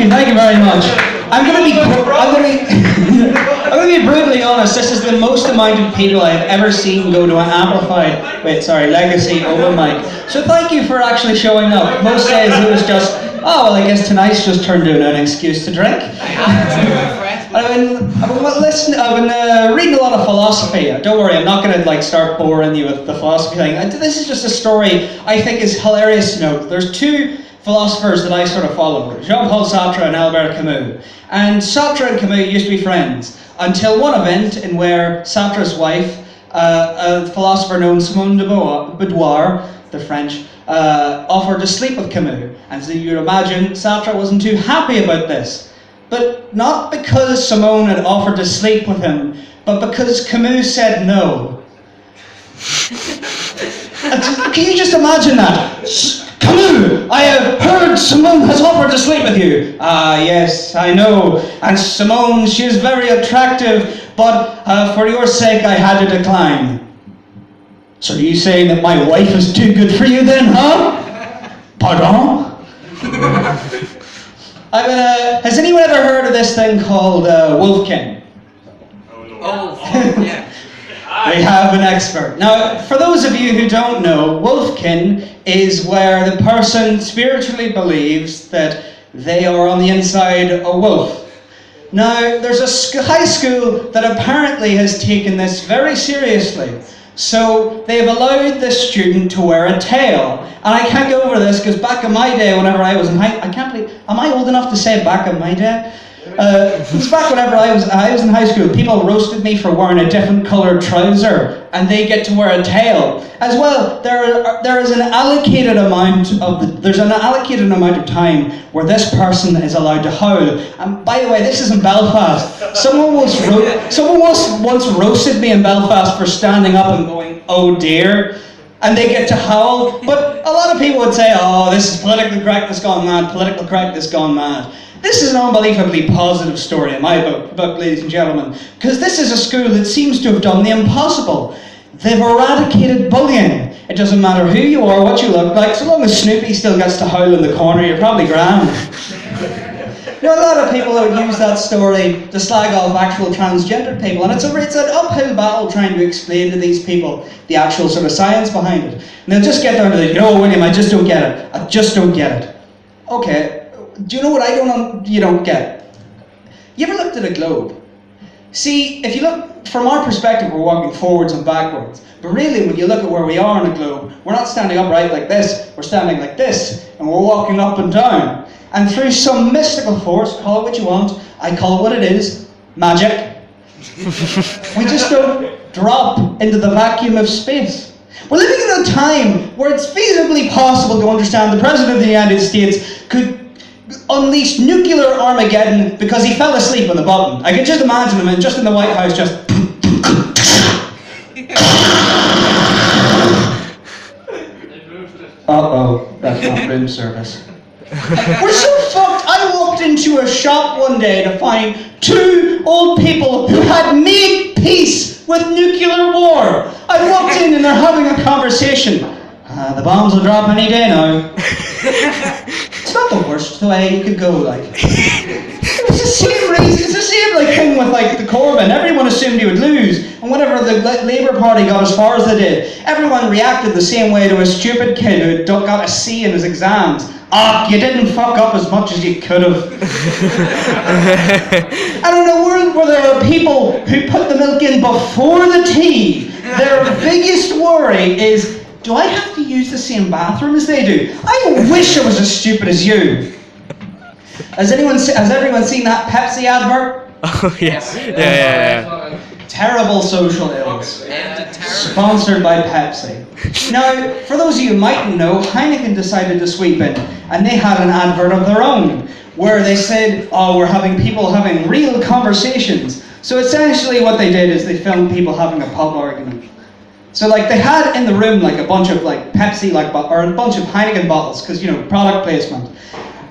thank you very much. I'm going to be, I'm going to be brutally honest. This is the most amount of people I've ever seen go to an amplified, legacy open mic. So thank you for actually showing up. Most days it was just, oh well, I guess tonight's just turned into an excuse to drink. I've been reading a lot of philosophy. Don't worry, I'm not going to start boring you with the philosophy thing. This is just a story I think is hilarious to note. There's two philosophers that I sort of follow, Jean-Paul Sartre and Albert Camus. And Sartre and Camus used to be friends until one event in where Sartre's wife, a philosopher known Simone de Beauvoir, the French, offered to sleep with Camus. And so you'd imagine Sartre wasn't too happy about this. But not because Simone had offered to sleep with him, but because Camus said no. Can you just imagine that? Camus, I have heard Simone has offered to sleep with you. Ah, yes, I know. And Simone, she is very attractive, but for your sake I had to decline. So are you saying that my wife is too good for you then, huh? Pardon? Has anyone ever heard of this thing called Wolfkin? Yeah. We have an expert. Now, for those of you who don't know, Wolfkin is where the person spiritually believes that they are on the inside a wolf. Now, there's a high school that apparently has taken this very seriously. So they've allowed this student to wear a tail. And I can't go over this because back in my day, whenever I was in am I old enough to say back in my day? It was back whenever I was in high school. People roasted me for wearing a different coloured trouser, and they get to wear a tail as well. There is an allocated amount of time where this person is allowed to howl. And by the way, this is in Belfast. Someone once roasted me in Belfast for standing up and going, "Oh dear." And they get to howl. But a lot of people would say, "Oh, this is politically correct, this gone mad, political correct, this gone mad." This is an unbelievably positive story in my book, ladies and gentlemen, because this is a school that seems to have done the impossible. They've eradicated bullying. It doesn't matter who you are, what you look like, so long as Snoopy still gets to howl in the corner, you're probably grand. You know, a lot of people would use that story to slag off actual transgender people, and it's an uphill battle trying to explain to these people the actual sort of science behind it. And they'll just get down to the, William, I just don't get it. I just don't get it. Okay. Do you know what you don't get? You ever looked at a globe? See, if you look, from our perspective, we're walking forwards and backwards. But really, when you look at where we are on a globe, we're not standing upright like this, we're standing like this, and we're walking up and down. And through some mystical force, call it what you want, I call it what it is, magic, we just don't drop into the vacuum of space. We're living in a time where it's feasibly possible to understand the President of the United States could unleashed nuclear Armageddon because he fell asleep on the button. I can just imagine him just in the White House just uh-oh, that's not room service. We're so fucked. I walked into a shop one day to find two old people who had made peace with nuclear war. I walked in and they're having a conversation. The bombs will drop any day now. It's not the worst way you could go, It's the same reason, it's the same thing with the Corbyn. Everyone assumed he would lose, and whenever the Labour Party got as far as they did, everyone reacted the same way to a stupid kid who got a C in his exams. Ah, you didn't fuck up as much as you could have. And in a world where there are people who put the milk in before the tea, their biggest worry is, do I have to use the same bathroom as they do? I wish I was as stupid as you. Has everyone seen that Pepsi advert? Oh, yes. Yeah. Terrible social ills. Sponsored by Pepsi. Now, for those of you who mightn't know, Heineken decided to sweep in, and they had an advert of their own, where they said, oh, we're having people having real conversations. So essentially what they did is they filmed people having a pub argument. So they had in the room a bunch of Pepsi or a bunch of Heineken bottles, because product placement.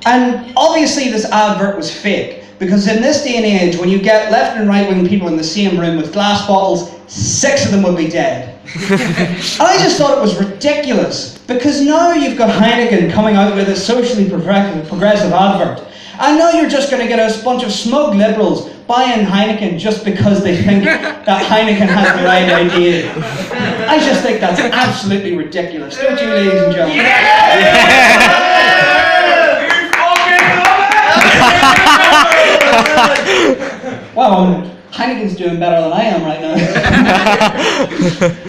And obviously this advert was fake, because in this day and age, when you get left and right wing people in the same room with glass bottles, 6 of them would be dead. And I just thought it was ridiculous, because now you've got Heineken coming out with a socially progressive advert. I know you're just going to get a bunch of smug liberals buying Heineken just because they think that Heineken has the right idea. I just think that's absolutely ridiculous. Don't you, ladies and gentlemen? Wow, Heineken's doing better than I am right now.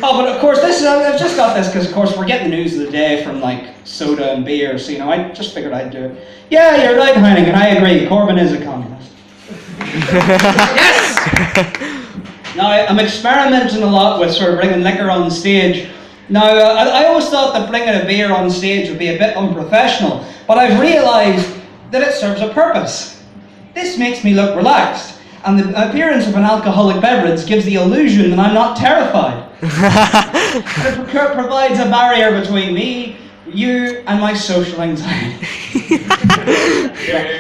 Oh, but of course, I've just got this because, of course, we're getting the news of the day from, like, soda and beer, so, I just figured I'd do it. Yeah, you're right, Heineken, I agree. Corbyn is a communist. Yes! Now, I'm experimenting a lot with sort of bringing liquor on stage. Now, I always thought that bringing a beer on stage would be a bit unprofessional, but I've realised that it serves a purpose. This makes me look relaxed, and the appearance of an alcoholic beverage gives the illusion that I'm not terrified. It provides a barrier between me, you, and my social anxiety.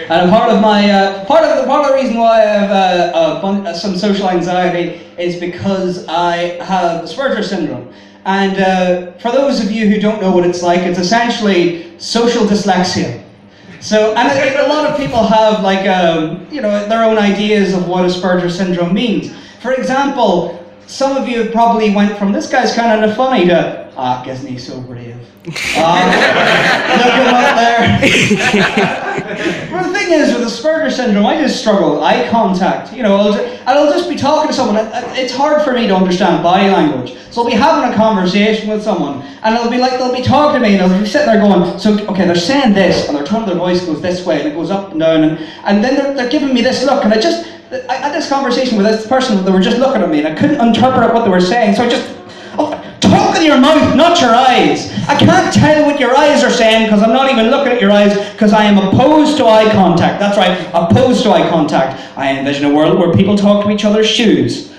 And part of the reason why I have some social anxiety is because I have Asperger's syndrome. And for those of you who don't know what it's like, it's essentially social dyslexia. So, and a lot of people have like, their own ideas of what Asperger's syndrome means. For example, some of you have probably went from this guy's kind of funny to, isn't he so brave? Look him up there. Well, the thing is, with Asperger's syndrome, I just struggle with eye contact. I'll just be talking to someone. It's hard for me to understand body language. So I'll be having a conversation with someone, and they'll be talking to me, and they'll be sitting there going, so, okay, they're saying this, and their tone of their voice goes this way, and it goes up and down, and then they're giving me this look, and I had this conversation with this person, they were just looking at me, and I couldn't interpret what they were saying, so I just, talk with your mouth, not your eyes. I can't tell what your eyes are saying because I'm not even looking at your eyes because I am opposed to eye contact. That's right, opposed to eye contact. I envision a world where people talk to each other's shoes.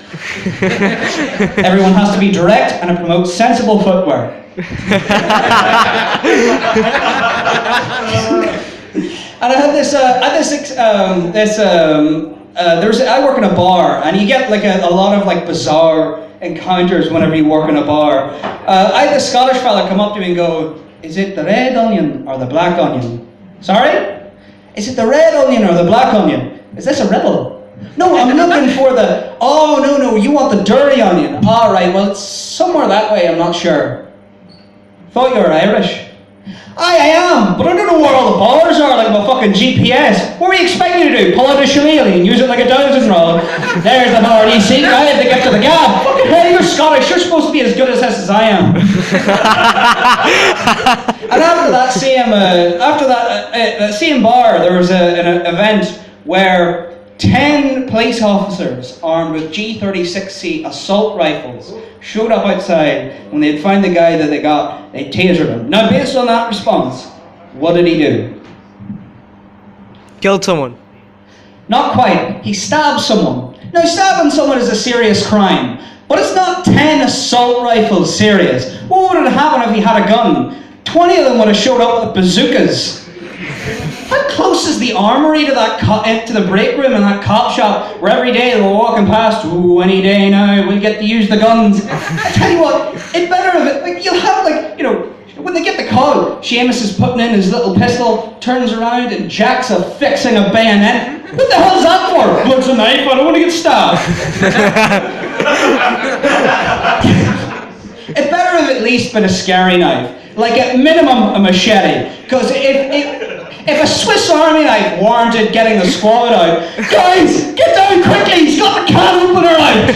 Everyone has to be direct and it promotes sensible footwear. And I had I work in a bar, and you get like a lot of like bizarre encounters whenever you work in a bar. I had this Scottish fella come up to me and go, is it the red onion or the black onion? Sorry? Is it the red onion or the black onion? Is this a riddle? No, I'm looking for the, no, you want the dirty onion. All right, well, it's somewhere that way, I'm not sure. Thought you were Irish. I am, but I don't know where all the bars are, like my fucking GPS. What were you expecting me to do? Pull out a shillelagh and use it like a dowsing rod? There's the bar, you see? I had to get to the gab. Fucking hell, you're Scottish. You're supposed to be as good at this as I am. And after that same bar, there was an event where 10 police officers armed with G36C assault rifles showed up outside. When they'd found the guy that they got, they tasered him. Now, based on that response, what did he do? Killed someone. Not quite. He stabbed someone. Now, stabbing someone is a serious crime, but it's not 10 assault rifles serious. What would have happened if he had a gun? 20 of them would have showed up with bazookas. How close is the armory to to the break room in that cop shop where every day they were walking past, ooh, any day now, we'll get to use the guns. I tell you what, it better have it, like, you'll have, like, when they get the call, Seamus is putting in his little pistol, turns around, and Jack's affixing a bayonet. What the hell's that for? Looks a knife, I don't want to get stabbed. It better have at least been a scary knife. Like, at minimum, a machete. Because if a Swiss Army knife warranted getting the squad out, guys, get down quickly, he's got the can opener out!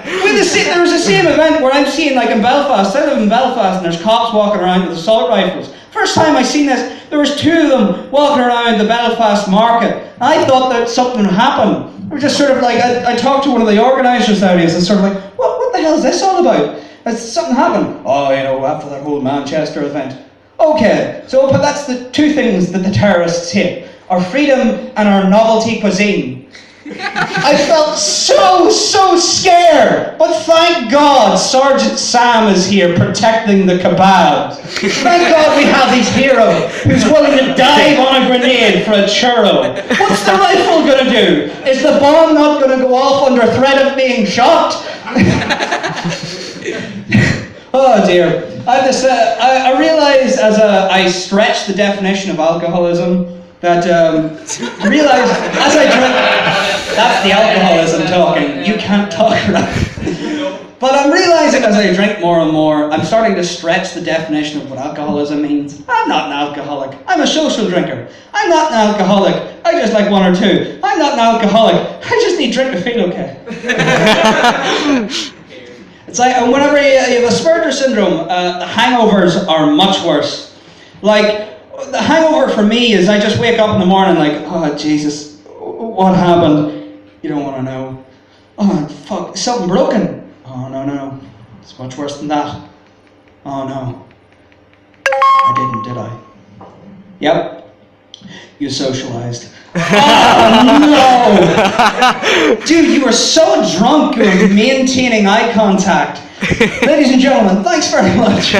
There was the same event where I'm seeing, like in Belfast, I live in Belfast, and there's cops walking around with assault rifles. First time I seen this, there was 2 of them walking around the Belfast market. I thought that something would happen. It was just sort of like, I talked to one of the organisers out here, and sort of like, what the hell is this all about? Has something happened? Oh, after that whole Manchester event. Okay, so but that's the 2 things that the terrorists hate. Our freedom and our novelty cuisine. I felt so scared, but thank God Sergeant Sam is here protecting the kebabs. Thank God we have these heroes who's willing to dive on a grenade for a churro. What's the rifle gonna do? Is the bomb not gonna go off under threat of being shot? Oh dear. I realized as I stretched the definition of alcoholism that realize as I drink, that's the alcoholism talking. You can't talk right. But I'm realizing as I drink more and more, I'm starting to stretch the definition of what alcoholism means. I'm not an alcoholic. I'm a social drinker. I'm not an alcoholic. I just like one or two. I'm not an alcoholic. I just need drink to feel okay. It's like whenever you have Asperger's syndrome, the hangovers are much worse. Like, the hangover for me is I just wake up in the morning like, oh Jesus, what happened? You don't want to know. Oh fuck, something broken. Oh no, it's much worse than that. Oh no, I didn't, did I? Yep, you socialized. Oh no! Dude, you were so drunk you were maintaining eye contact. Ladies and gentlemen, thanks very much.